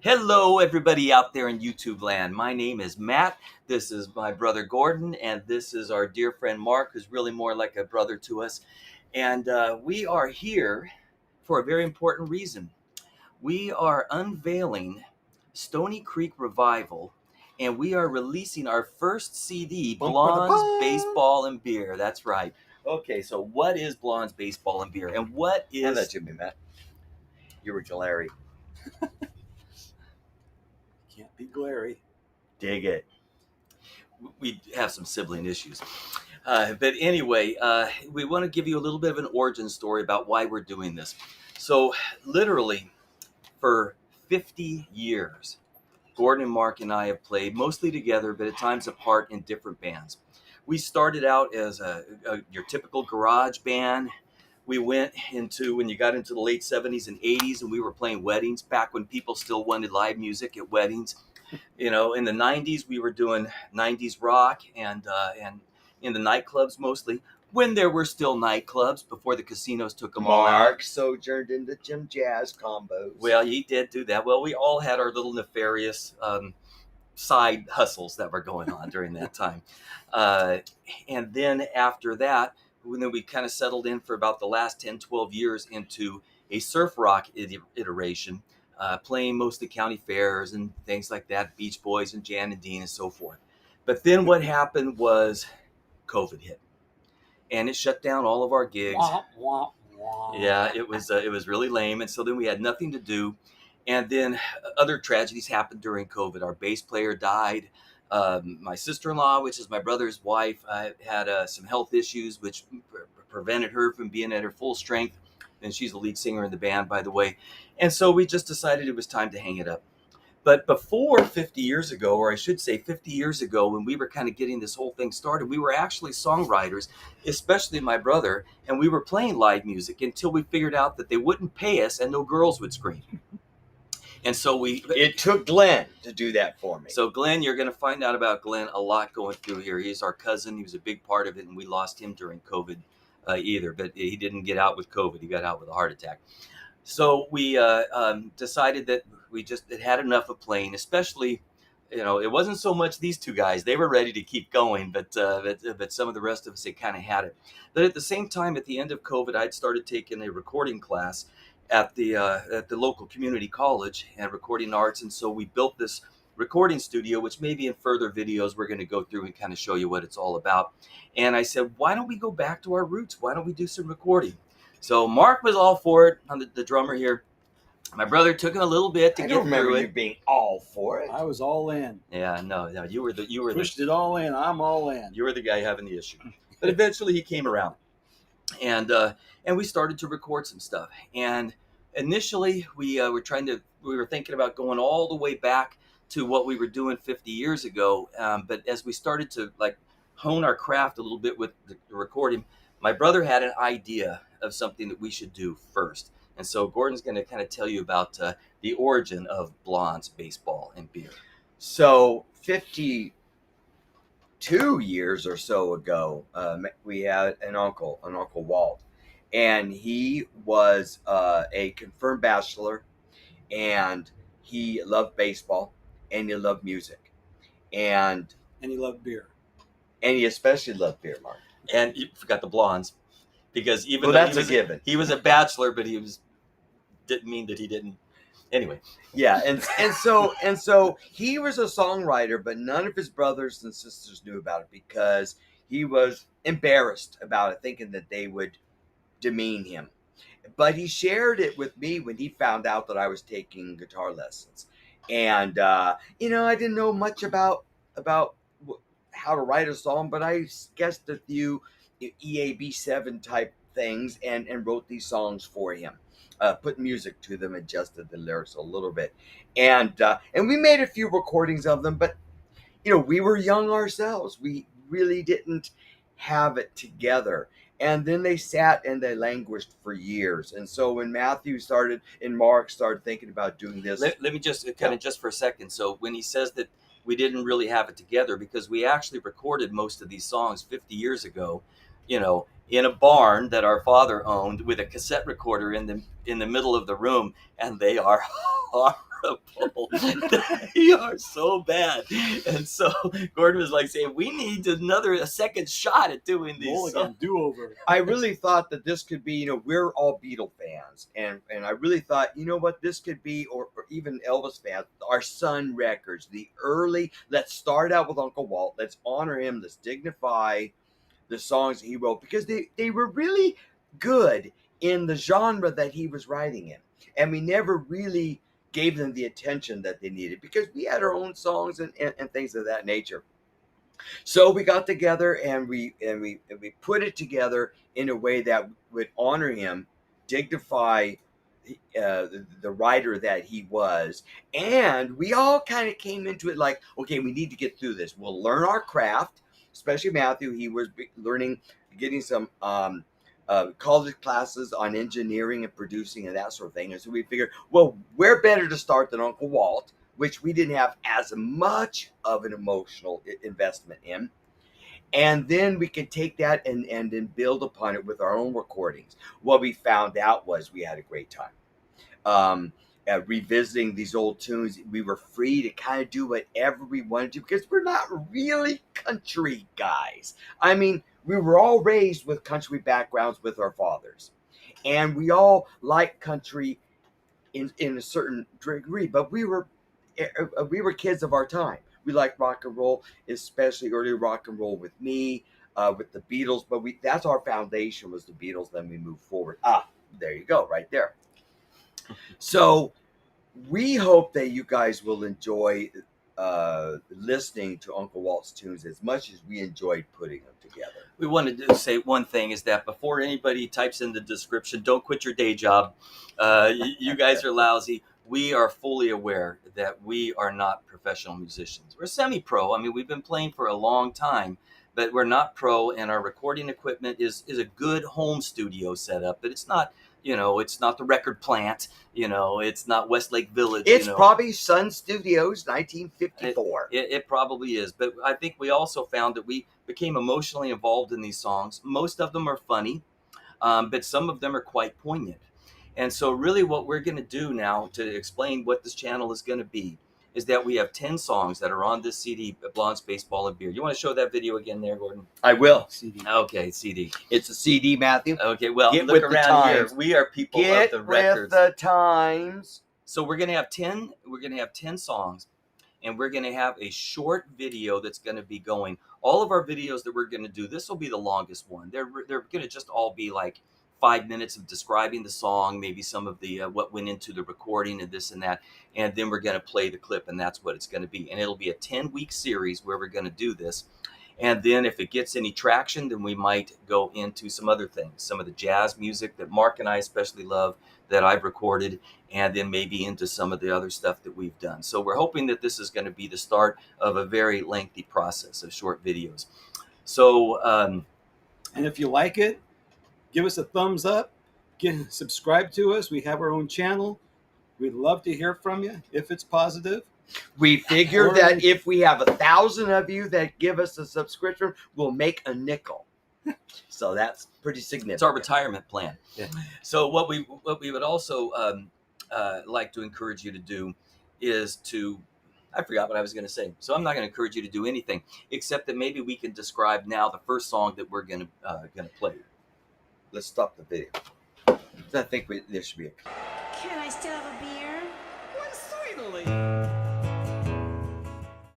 Hello, everybody out there in YouTube land. My name is Matt. This is my brother Gordon, and this is our dear friend Mark, who's really more like a brother to us. And we are here for a very important reason. We are unveiling Stony Creek Revival, and we are releasing our first CD, Blondes, Baseball, and Beer. That's right. Okay, so what is Blondes, Baseball, and Beer? And what Hand that is... to me, Matt. You were glary. Can't be glary. Dig it. We have some sibling issues. But anyway, we want to give you a little bit of an origin story about why we're doing this. So, literally, for 50 years, Gordon and Mark and I have played mostly together, but at times apart in different bands. We started out as your typical garage band. We went into, when you got into the late 70s and 80s, and we were playing weddings back when people still wanted live music at weddings. You know, in the 90s, we were doing 90s rock and in the nightclubs mostly, when there were still nightclubs before the casinos took them all out. Mark sojourned into Jim Jazz combos. Well, he did do that. Well, we all had our little nefarious side hustles that were going on during that time. And then after that, then we kind of settled in for about the last 10, 12 years into a surf rock iteration, playing mostly county fairs and things like that, Beach Boys and Jan and Dean and so forth. But then what happened was COVID hit, and it shut down all of our gigs. Wah, wah, wah. Yeah, it was really lame, and so then we had nothing to do. And then other tragedies happened during COVID. Our bass player died. My sister-in-law, which is my brother's wife, had some health issues, which prevented her from being at her full strength. And she's the lead singer in the band, by the way. And so we just decided it was time to hang it up. But before 50 years ago, or I should say 50 years ago, when we were kind of getting this whole thing started, we were actually songwriters, especially my brother, and we were playing live music until we figured out that they wouldn't pay us and no girls would scream. And so it took Glenn to do that for me. So Glenn, you're going to find out about Glenn a lot going through here. He's our cousin. He was a big part of it, and we lost him during COVID either. But he didn't get out with COVID. He got out with a heart attack. So we decided that we just had enough of playing, especially, you know, it wasn't so much these two guys. They were ready to keep going, but some of the rest of us, they kind of had it. But at the same time, at the end of COVID, I'd started taking a recording class at the local community college and recording arts. And so we built this recording studio, which maybe in further videos we're going to go through and kind of show you what it's all about. And I said, why don't we go back to our roots? Why don't we do some recording? So Mark was all for it, on the drummer here. My brother took it a little bit to I get don't remember through you it. being all for it. I was all in. Yeah, no, you were Pushed it all in. I'm all in. you were the guy having the issue. But eventually he came around, and we started to record some stuff. And initially we were thinking about going all the way back to what we were doing 50 years ago. But as we started to like hone our craft a little bit with the recording, my brother had an idea of something that we should do first. And so Gordon's going to kind of tell you about the origin of Blondes, Baseball, and Beer. So 52 years or so ago, we had an uncle Walt, and he was a confirmed bachelor, and he loved baseball, and he loved music, and he loved beer. And he especially loved beer, Mark. And you forgot the Blondes, because even though that's a given. He was a bachelor, but didn't mean that he didn't. Anyway, yeah, and so he was a songwriter, but none of his brothers and sisters knew about it because he was embarrassed about it, thinking that they would demean him. But he shared it with me when he found out that I was taking guitar lessons, and I didn't know much about how to write a song, but I guessed a few EAB7 type things and wrote these songs for him. Put music to them, adjusted the lyrics a little bit, and we made a few recordings of them. But we were young ourselves; we really didn't have it together. And then they sat and they languished for years. And so when Matthew started and Mark started thinking about doing this, let me just just for a second. So when he says that we didn't really have it together, because we actually recorded most of these songs 50 years ago, in a barn that our father owned with a cassette recorder in the middle of the room, and they are horrible. They are so bad. And so Gordon was like saying, we need a second shot at doing these songs. Mulligan, do-over. I really thought that this could be, we're all Beatle fans, and I really thought, what this could be, or even Elvis fans, our Sun records, the early. Let's start out with Uncle Walt. Let's honor him. Let's dignify the songs that he wrote, because they were really good in the genre that he was writing in, and we never really gave them the attention that they needed, because we had our own songs and things of that nature. So we got together and we put it together in a way that would honor him, dignify the writer that he was, and we all kind of came into it like, okay, we need to get through this. We'll learn our craft, especially Matthew. He was learning, getting some college classes on engineering and producing and that sort of thing. And so we figured, well, we're better to start than Uncle Walt, which we didn't have as much of an emotional investment in. And then we could take that and then build upon it with our own recordings. What we found out was we had a great time. Revisiting these old tunes, we were free to kind of do whatever we wanted to, because we're not really country guys. I mean, we were all raised with country backgrounds with our fathers, and we all like country in a certain degree, but we were kids of our time. We like rock and roll, especially early rock and roll with me, with the Beatles. But that's our foundation, was the Beatles. Then we moved forward. There you go, right there. So we hope that you guys will enjoy listening to Uncle Walt's tunes as much as we enjoyed putting them together. We wanted to say one thing, is that before anybody types in the description, don't quit your day job. You guys are lousy. We are fully aware that we are not professional musicians. We're semi-pro. I mean, we've been playing for a long time, but we're not pro, and our recording equipment is a good home studio setup, but it's not, it's not the record plant, it's not Westlake Village. It's probably Sun Studios, 1954. It probably is. But I think we also found that we became emotionally involved in these songs. Most of them are funny, but some of them are quite poignant. And so really what we're going to do now to explain what this channel is going to be is that we have 10 songs that are on this CD, Blondes, Baseball, and Beer. You want to show that video again there, Gordon? I will. CD. Okay, CD. It's a CD, Matthew. Okay, well, Get look with the around here. times. We are people Get of the records. with the times. So we're going to have 10 songs, and we're going to have a short video that's going to be going. All of our videos that we're going to do, this will be the longest one. They're going to just all be like 5 minutes of describing the song, maybe some of the what went into the recording and this and that, and then we're going to play the clip, and that's what it's going to be. And it'll be a 10-week series where we're going to do this. And then if it gets any traction, then we might go into some other things, some of the jazz music that Mark and I especially love that I've recorded, and then maybe into some of the other stuff that we've done. So we're hoping that this is going to be the start of a very lengthy process of short videos. So, and if you like it, give us a thumbs up. Subscribe to us. We have our own channel. We'd love to hear from you if it's positive. We figure that if we have 1,000 of you that give us a subscription, we'll make a nickel. So that's pretty significant. It's our retirement plan. Yeah. So what we would also like to encourage you to do is to, I forgot what I was going to say. So I'm not going to encourage you to do anything except that maybe we can describe now the first song that we're going to play. Let's stop the video. I think there should be a... Can I still have a beer? Why, certainly.